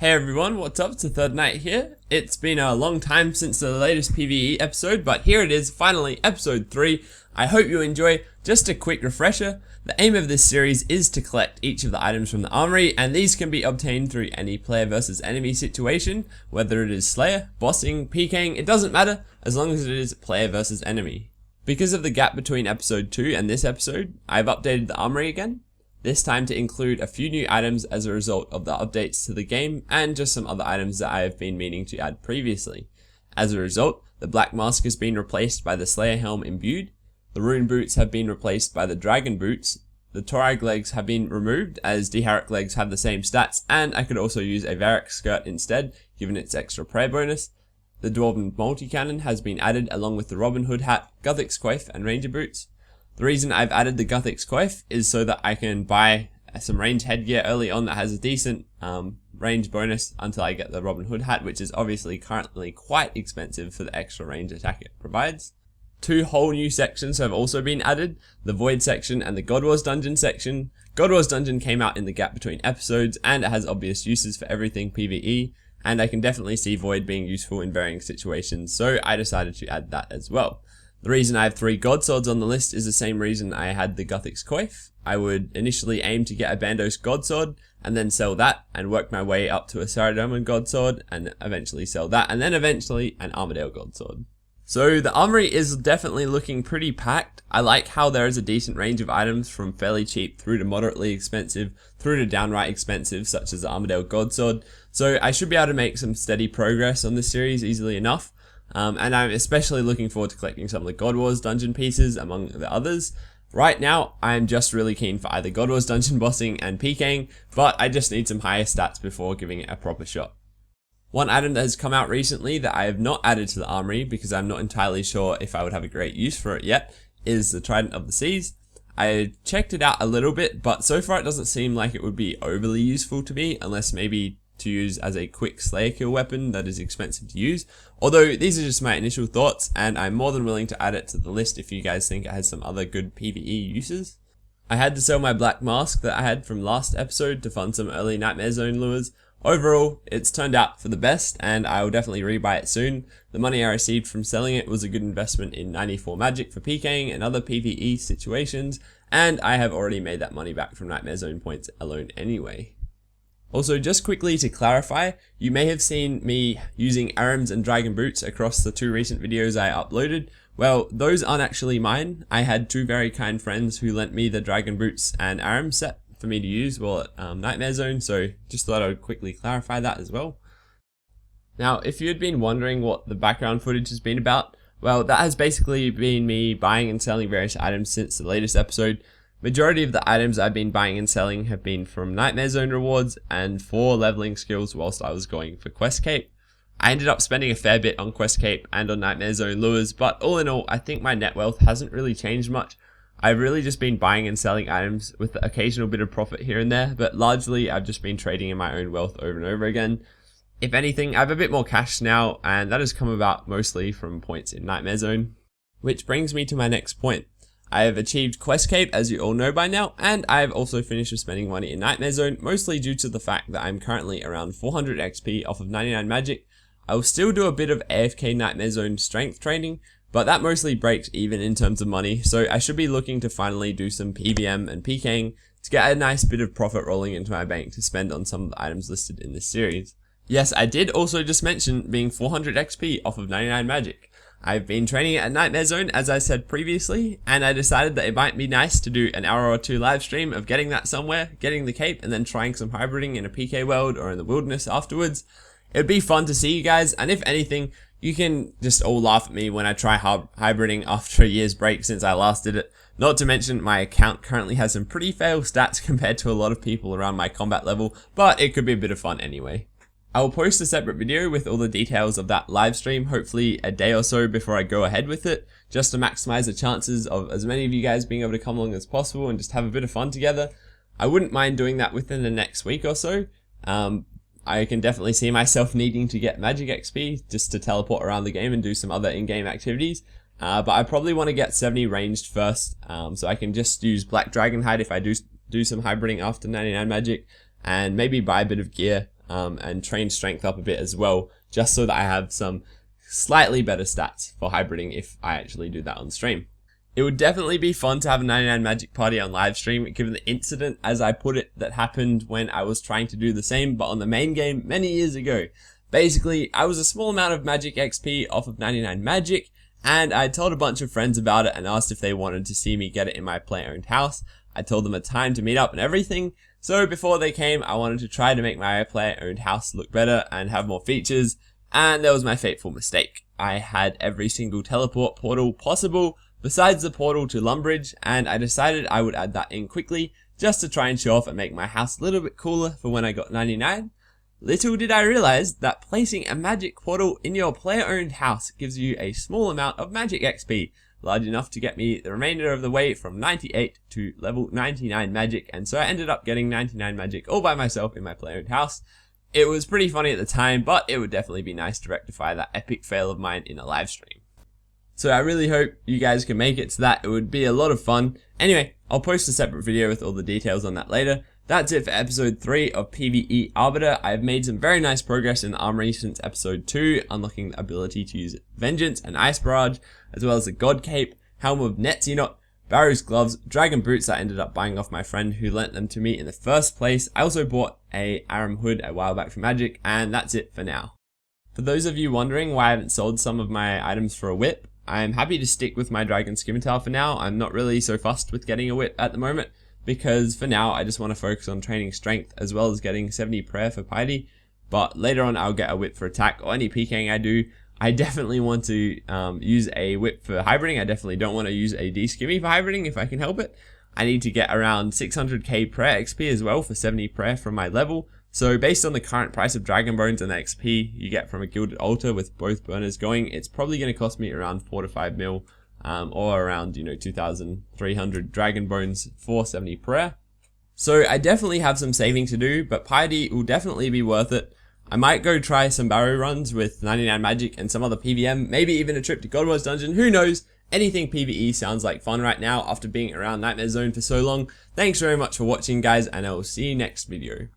Hey everyone, what's up? It's TheThirdKnight here. It's been a long time since the latest PvE episode, but here it is, finally, episode 3. I hope you enjoy. Just a quick refresher, the aim of this series is to collect each of the items from the Armory, and these can be obtained through any player versus enemy situation, whether it is Slayer, Bossing, Pking, it doesn't matter, as long as it is player versus enemy. Because of the gap between episode 2 and this episode, I've updated the Armory again. This time to include a few new items as a result of the updates to the game and just some other items that I have been meaning to add previously. As a result, the Black Mask has been replaced by the Slayer Helm Imbued, the Rune Boots have been replaced by the Dragon Boots, the Torag Legs have been removed as Deharik Legs have the same stats, and I could also use a Varric Skirt instead given its extra prayer bonus. The Dwarven Multi-Cannon has been added along with the Robin Hood Hat, Guthix Coif and Ranger Boots. The reason I've added the Guthix Coif is so that I can buy some range headgear early on that has a decent range bonus until I get the Robin Hood Hat, which is obviously currently quite expensive for the extra range attack it provides. 2 whole new sections have also been added, the Void section and the God Wars Dungeon section. God Wars Dungeon came out in the gap between episodes and it has obvious uses for everything PvE, and I can definitely see Void being useful in varying situations, so I decided to add that as well. The reason I have 3 God Swords on the list is the same reason I had the Guthix Coif. I would initially aim to get a Bandos God Sword and then sell that and work my way up to a Saradomin God Sword and eventually sell that and then eventually an Armadale God Sword. So the Armory is definitely looking pretty packed. I like how there is a decent range of items from fairly cheap through to moderately expensive through to downright expensive such as the Armadale God Sword. So I should be able to make some steady progress on this series easily enough. And I'm especially looking forward to collecting some of the God Wars dungeon pieces among the others. Right now, I'm just really keen for either God Wars dungeon bossing and PKing, but I just need some higher stats before giving it a proper shot. One item that has come out recently that I have not added to the Armory because I'm not entirely sure if I would have a great use for it yet is the Trident of the Seas. I checked it out a little bit, but so far it doesn't seem like it would be overly useful to me unless maybe to use as a quick Slayer kill weapon that is expensive to use. Although these are just my initial thoughts and I'm more than willing to add it to the list if you guys think it has some other good PvE uses. I had to sell my Black Mask that I had from last episode to fund some early Nightmare Zone lures. Overall, it's turned out for the best and I will definitely rebuy it soon. The money I received from selling it was a good investment in 94 magic for PKing and other PvE situations, and I have already made that money back from Nightmare Zone points alone anyway. Also, just quickly to clarify, you may have seen me using Arams and Dragon Boots across the 2 recent videos I uploaded. Well, those aren't actually mine. I had 2 very kind friends who lent me the Dragon Boots and Aram set for me to use while at Nightmare Zone, so just thought I would quickly clarify that as well. Now, if you had been wondering what the background footage has been about, well, that has basically been me buying and selling various items since the latest episode. Majority of the items I've been buying and selling have been from Nightmare Zone rewards and 4 leveling skills whilst I was going for Quest Cape. I ended up spending a fair bit on Quest Cape and on Nightmare Zone lures, but all in all, I think my net wealth hasn't really changed much. I've really just been buying and selling items with the occasional bit of profit here and there, but largely I've just been trading in my own wealth over and over again. If anything, I have a bit more cash now, and that has come about mostly from points in Nightmare Zone. Which brings me to my next point. I have achieved Quest Cape, as you all know by now, and I have also finished with spending money in Nightmare Zone, mostly due to the fact that I'm currently around 400 XP off of 99 magic. I will still do a bit of AFK Nightmare Zone strength training, but that mostly breaks even in terms of money, so I should be looking to finally do some PVM and PKing to get a nice bit of profit rolling into my bank to spend on some of the items listed in this series. Yes, I did also just mention being 400 XP off of 99 magic. I've been training at Nightmare Zone, as I said previously, and I decided that it might be nice to do an hour or 2 live stream of getting that somewhere, getting the cape, and then trying some hybriding in a PK world or in the wilderness afterwards. It'd be fun to see you guys, and if anything, you can just all laugh at me when I try hybriding after a year's break since I last did it. Not to mention my account currently has some pretty fail stats compared to a lot of people around my combat level, but it could be a bit of fun anyway. I will post a separate video with all the details of that live stream, hopefully a day or so before I go ahead with it, just to maximize the chances of as many of you guys being able to come along as possible and just have a bit of fun together. I wouldn't mind doing that within the next week or so. I can definitely see myself needing to get magic XP just to teleport around the game and do some other in-game activities. But I probably want to get 70 ranged first, so I can just use Black Dragon Hide if I do some hybriding after 99 magic, and maybe buy a bit of gear and train strength up a bit as well, just so that I have some slightly better stats for hybriding if I actually do that on stream. It would definitely be fun to have a 99 magic party on live stream, given the incident, as I put it, that happened when I was trying to do the same, but on the main game many years ago. Basically, I was a small amount of magic XP off of 99 magic, and I told a bunch of friends about it and asked if they wanted to see me get it in my player-owned house. I told them a time to meet up and everything, so before they came, I wanted to try to make my player-owned house look better and have more features, and that was my fateful mistake. I had every single teleport portal possible, besides the portal to Lumbridge, and I decided I would add that in quickly, just to try and show off and make my house a little bit cooler for when I got 99. Little did I realize that placing a magic portal in your player-owned house gives you a small amount of magic XP, large enough to get me the remainder of the way from 98 to level 99 magic, and so I ended up getting 99 magic all by myself in my player-owned house. It was pretty funny at the time, but it would definitely be nice to rectify that epic fail of mine in a live stream. So I really hope you guys can make it to that. It would be a lot of fun. Anyway, I'll post a separate video with all the details on that later. That's it for episode 3 of PvE Arbiter. I've made some very nice progress in the Armory since episode 2, unlocking the ability to use Vengeance and Ice Barrage, as well as the God Cape, Helm of Netzinot, Barrow's Gloves, Dragon Boots that I ended up buying off my friend who lent them to me in the first place. I also bought a Aram Hood a while back from Magic, and that's it for now. For those of you wondering why I haven't sold some of my items for a whip, I'm happy to stick with my Dragon Scimitar for now. I'm not really so fussed with getting a whip at the moment, because for now I just want to focus on training strength as well as getting 70 prayer for piety, but later on I'll get a whip for attack or any PKing I do. I definitely want to use a whip for hybriding. I definitely don't want to use a D-skimmy for hybriding if I can help it. I need to get around 600k prayer XP as well for 70 prayer from my level. So based on the current price of Dragon Bones and the XP you get from a Gilded Altar with both burners going, it's probably going to cost me around 4 to 5 mil, or around 2,300 Dragon Bones for 70 prayer. So I definitely have some saving to do, but piety will definitely be worth it. I might go try some barrow runs with 99 magic and some other PVM, maybe even a trip to Godwars Dungeon, who knows. Anything PvE sounds like fun right now after being around Nightmare Zone for so long. Thanks very much for watching, guys, and I will see you next video.